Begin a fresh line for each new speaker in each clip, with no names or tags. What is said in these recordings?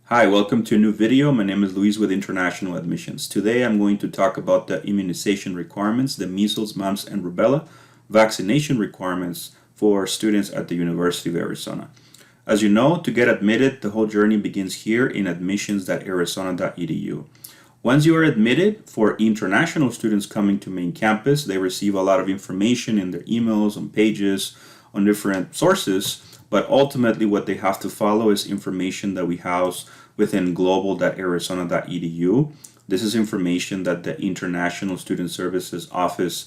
Hi, welcome to a new video. My name is Luis with International Admissions. Today I'm going to talk about the immunization requirements, the measles, mumps, and rubella vaccination requirements for students at the University of Arizona. As you know, to get admitted, the whole journey begins here in admissions.arizona.edu. Once you are admitted, for international students coming to main campus, they receive a lot of information in their emails, on pages, on different sources, but ultimately what they have to follow is information that we house within global.arizona.edu. This is information that the International Student Services Office,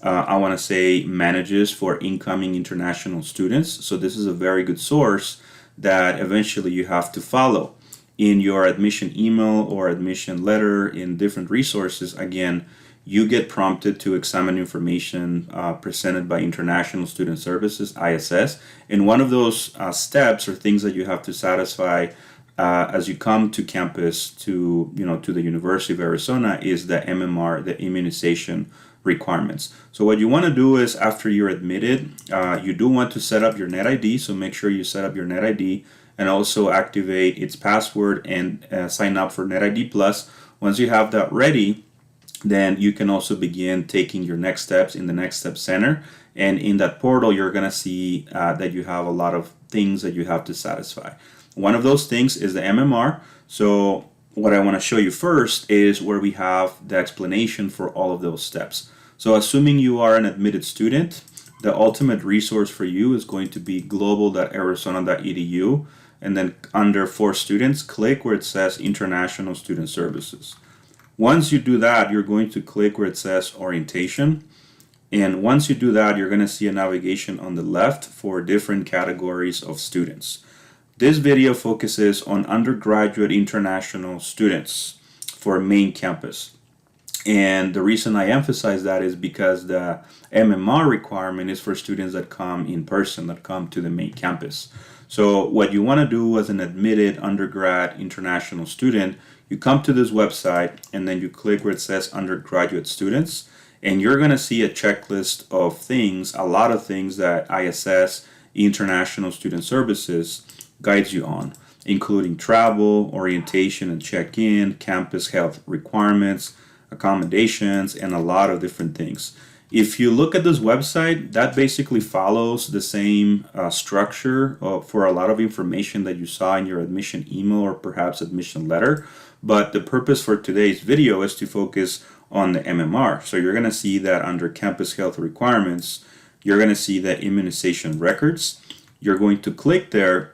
manages for incoming international students. So this is a very good source that eventually you have to follow. In your admission email or admission letter, in different resources, again, you get prompted to examine information presented by International Student Services, ISS. And one of those steps or things that you have to satisfy as you come to campus to the University of Arizona is the MMR, the immunization requirements. So what you want to do is after you're admitted, you do want to set up your NetID. So make sure you set up your NetID and also activate its password and sign up for NetID Plus. Once you have that ready, then you can also begin taking your next steps in the Next Step Center. And in that portal, you're going to see that you have a lot of things that you have to satisfy. One of those things is the MMR. So what I want to show you first is where we have the explanation for all of those steps. So assuming you are an admitted student, the ultimate resource for you is going to be global.arizona.edu. And then under For Students, click where it says International Student Services. Once you do that, you're going to click where it says Orientation. And once you do that, you're going to see a navigation on the left for different categories of students. This video focuses on undergraduate international students for main campus. And the reason I emphasize that is because the MMR requirement is for students that come in person, that come to the main campus. So what you want to do as an admitted undergrad international student, you come to this website and then you click where it says undergraduate students, and you're going to see a checklist of things, a lot of things that ISS, International Student Services, guides you on, including travel, orientation and check-in, campus health requirements, accommodations, and a lot of different things. If you look at this website, that basically follows the same structure for a lot of information that you saw in your admission email or perhaps admission letter. But the purpose for today's video is to focus on the MMR. So you're going to see that under campus health requirements, you're going to see the immunization records. You're going to click there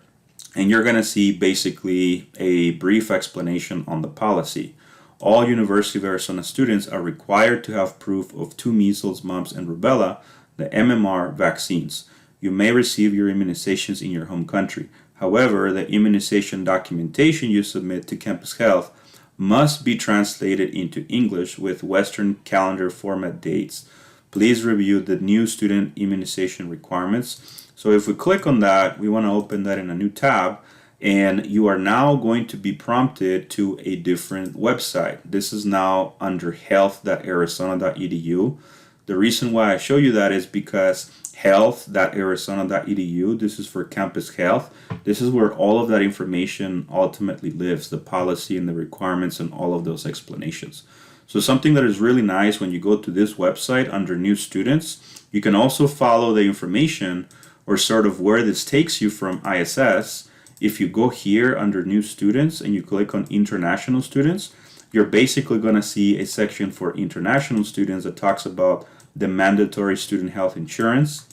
and you're going to see basically a brief explanation on the policy. All University of Arizona students are required to have proof of 2 measles, mumps, and rubella, the MMR vaccines. You may receive your immunizations in your home country. However, the immunization documentation you submit to Campus Health must be translated into English with Western calendar format dates. Please review the new student immunization requirements. So if we click on that, we want to open that in a new tab. And you are now going to be prompted to a different website. This is now under health.arizona.edu. The reason why I show you that is because health.arizona.edu, this is for campus health. This is where all of that information ultimately lives, the policy and the requirements and all of those explanations. So something that is really nice when you go to this website under new students, you can also follow the information or sort of where this takes you from ISS. If you go here under new students and you click on international students, you're basically going to see a section for international students that talks about the mandatory student health insurance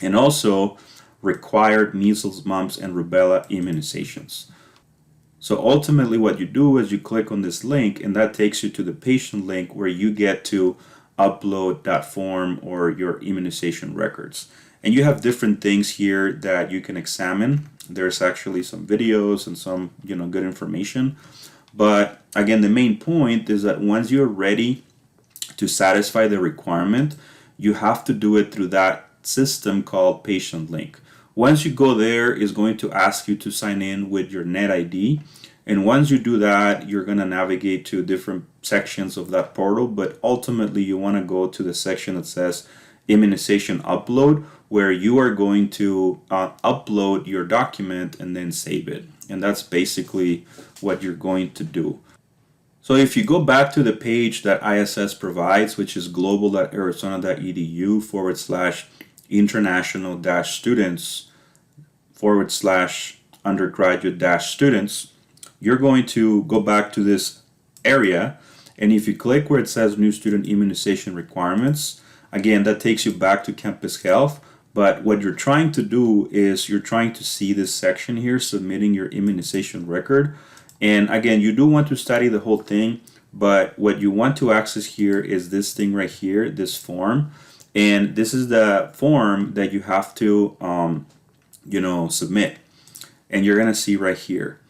and also required measles, mumps, and rubella immunizations. So ultimately what you do is you click on this link and that takes you to the patient link where you get to upload that form or your immunization records. And you have different things here that you can examine. There's actually some videos and some good information. But again, the main point is that once you're ready to satisfy the requirement, you have to do it through that system called Patient Link. Once you go there, it's going to ask you to sign in with your NetID. And once you do that, you're going to navigate to different sections of that portal. But ultimately, you want to go to the section that says Immunization Upload, where you are going to upload your document and then save it. And that's basically what you're going to do. So if you go back to the page that ISS provides, which is global.arizona.edu/international-students/undergraduate-students, you're going to go back to this area. And if you click where it says new student immunization requirements, again, that takes you back to campus health. But what you're trying to do is you're trying to see this section here, submitting your immunization record. And again, you do want to study the whole thing, but what you want to access here is this thing right here, this form. And this is the form that you have to, submit. And you're going to see right here,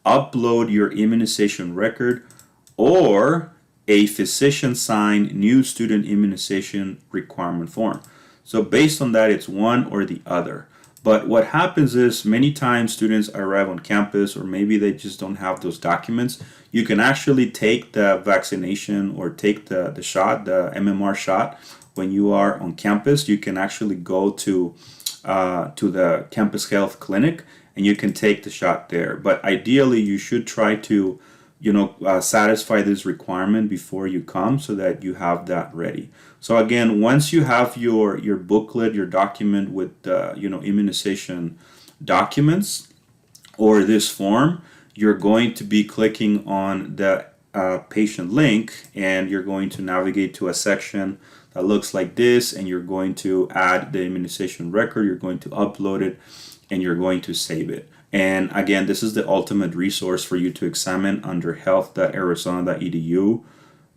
upload your immunization record or a physician-signed new student immunization requirement form. So based on that, it's one or the other. But what happens is many times students arrive on campus, or maybe they just don't have those documents. You can actually take the vaccination or take the shot, the MMR shot, when you are on campus. You can actually go to the campus health clinic and you can take the shot there. But ideally, you should try to satisfy this requirement before you come so that you have that ready. So again, once you have your booklet, your document with immunization documents or this form, you're going to be clicking on the patient link and you're going to navigate to a section that looks like this, and you're going to add the immunization record, you're going to upload it, and you're going to save it. And again, this is the ultimate resource for you to examine under health.arizona.edu,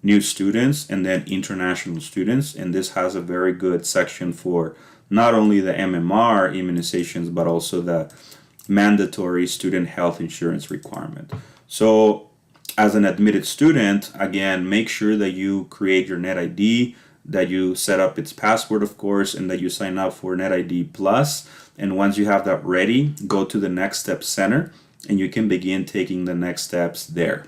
new students, and then international students. And this has a very good section for not only the MMR immunizations, but also the mandatory student health insurance requirement. So as an admitted student, again, make sure that you create your NetID, that you set up its password, of course, and that you sign up for NetID Plus. And once you have that ready, go to the Next Steps Center and you can begin taking the next steps there.